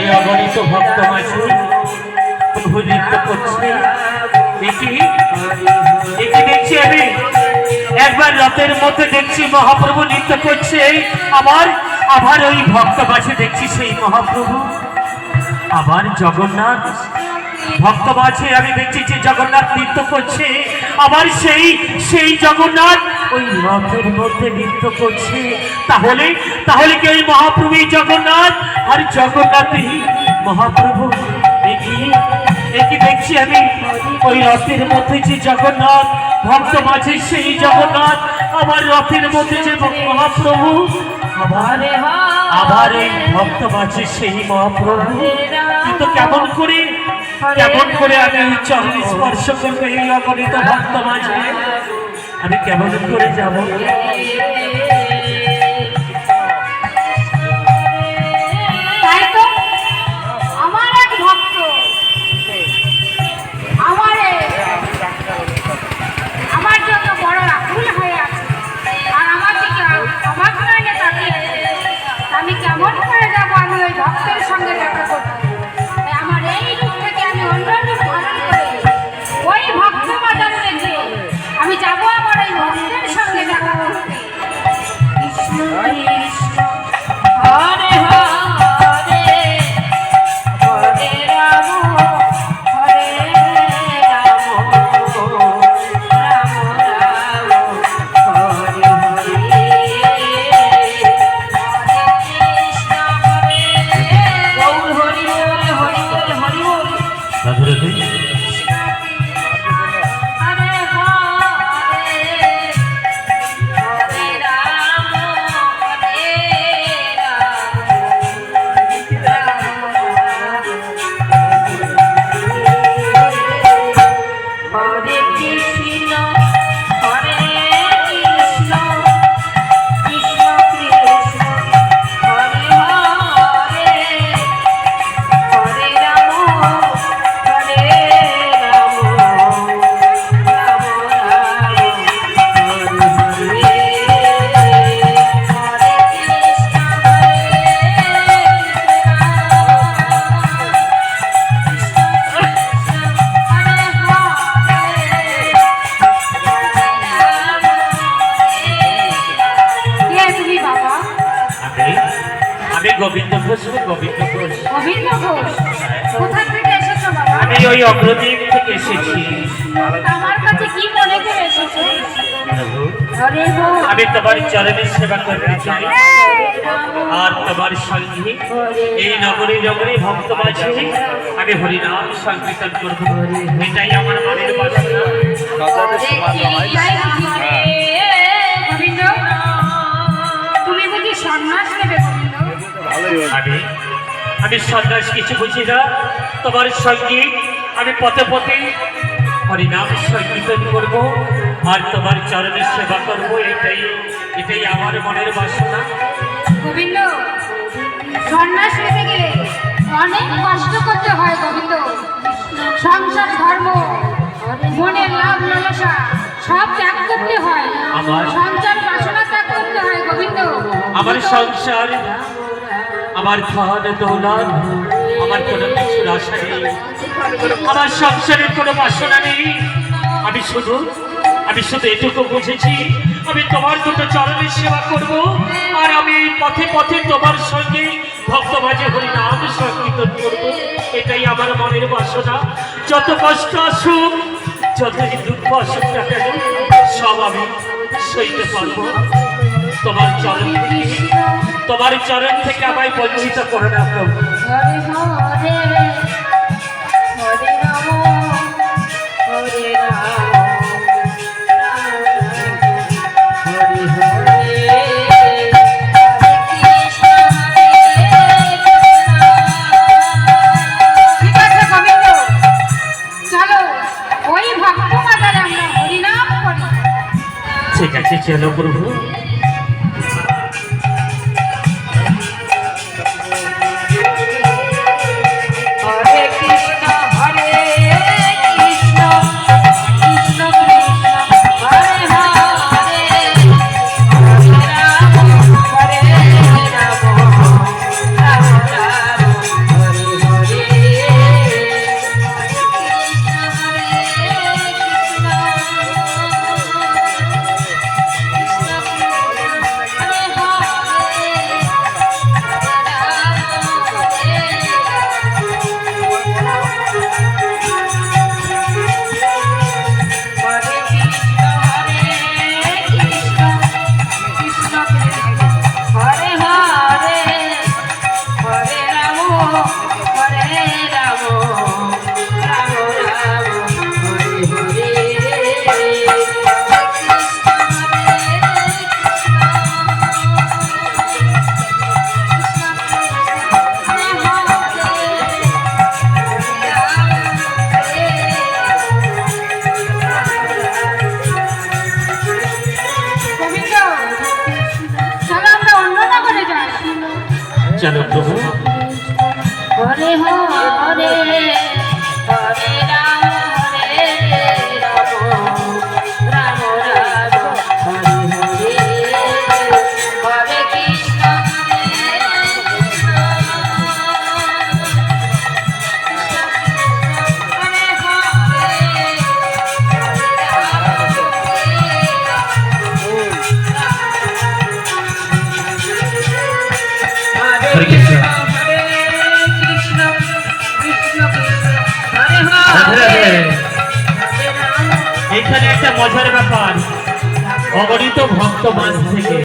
এই অগণিত ভক্ত মাঝে প্রভু নৃত্য করছে। দেখছি আমি একবার রথের মধ্যে দেখছি মহাপ্রভু নৃত্য করছে, আবার আবার ওই ভক্ত মাঝে দেখছি সেই মহাপ্রভু, আবার জগন্নাথ ভক্ত মাঝে আমি দেখছি যে জগন্নাথ নৃত্য করছে, আবার সেই জগন্নাথ ওই রথের মধ্যে নৃত্য করছে। তাহলে তাহলে কি ওই মহাপ্রভু জগন্নাথ আর জগন্নাথই মহাপ্রভু? একই দেখছি আমি ওই রথের মধ্যে যে জগন্নাথ, ভক্ত মাঝে সেই জগন্নাথ, আবার রথের মধ্যে যে মহাপ্রভু, আবার আবার এই ভক্ত মাঝে সেই মহাপ্রভু। কিন্তু কেমন করে আমি চরণ স্পর্শ করবো এই অগণিত ভক্ত মাঝে? আমি কেমন করে যাব? ভক্তের সঙ্গে দেখা করতে আমার এই রূপ থেকে আমি অন্য রূপ ধারণ করে ওই ভক্ত মাদার রেখে আমি যাবো আমার এই ভক্তের সঙ্গে দেখা করতে। কৃষ্ণ কৃষ্ণ হরে হরে হরে রাম হরে রাম রাম রাম হরে গোবিন্দ ঘোষ। গোবিন্দ ঘোষ, কোথা থেকে এসেছো বাবা? আমি ওই অগ্রদীপ থেকে এসেছি। আমার কাছে কি মনে করে এসেছো? আমি তোমার চরণের সেবা করতে চাই, আর তোমার সঙ্গে এই নগরী নগরী ভক্ত মাঝে আমি হরিনাম সংকীর্তন করব, এটাই আমার মনের বাসনা। তুমি বুঝি সন্ন্যাস নেবে? আমি সন্ন্যাস কিছু বুঝি না, তোমার সঙ্গে আমি পথে পথে হরিনাম সংকীর্তন করবো আর তোমার চরণের সেবা করবো, এটাই আমার মনের বাসনা। গোবিন্দ, সন্ন্যাস নিতে গেলে অনেক কষ্ট করতে হয় গোবিন্দ। সংসার ধর্ম, মনের লাভ লালসা সব ত্যাগ করতে হয়, সঞ্চার বাসনা ত্যাগ করতে হয় গোবিন্দ। আমার সংসার, আমার ধন দৌলত, আমার কোনো কিছুর আশা নেই, আমার সংসারের কোনো বাসনা নেই। আমি শুধু এটুকু বুঝেছি, আমি তোমার দুটো চরণের সেবা করব, আর আমি পথে পথে তোমার সঙ্গে ভক্ত মাঝে হরিনাম সংকীর্তন করব, এটাই আমার মনের বাসনা। যত কষ্ট আসুক, যতই দুঃখ আসুক না কেন, সব আমি সইতে পারবো। তোমার চরণ থেকে আমায় বঞ্চিত করে না প্রভু। হরে হরে হরে রাম হরে রাম হরে হরে ঠিক আছে গোবিন্দ, চলো ওই ভক্ত মাতার আমরা হরিনাম করি। ঠিক আছে, চলো প্রভু। হরে রাম রাম রাম হরে হরে চলো প্রভু। হরে হরে হরে রাম রাম রাম হরে হরে হরে কৃষ্ণ হরে কৃষ্ণ হরে হরে হরে কৃষ্ণ। রাধে রাধে। এখানে একটা মজার ব্যাপার, অগণিত ভক্ত মাঝ থেকে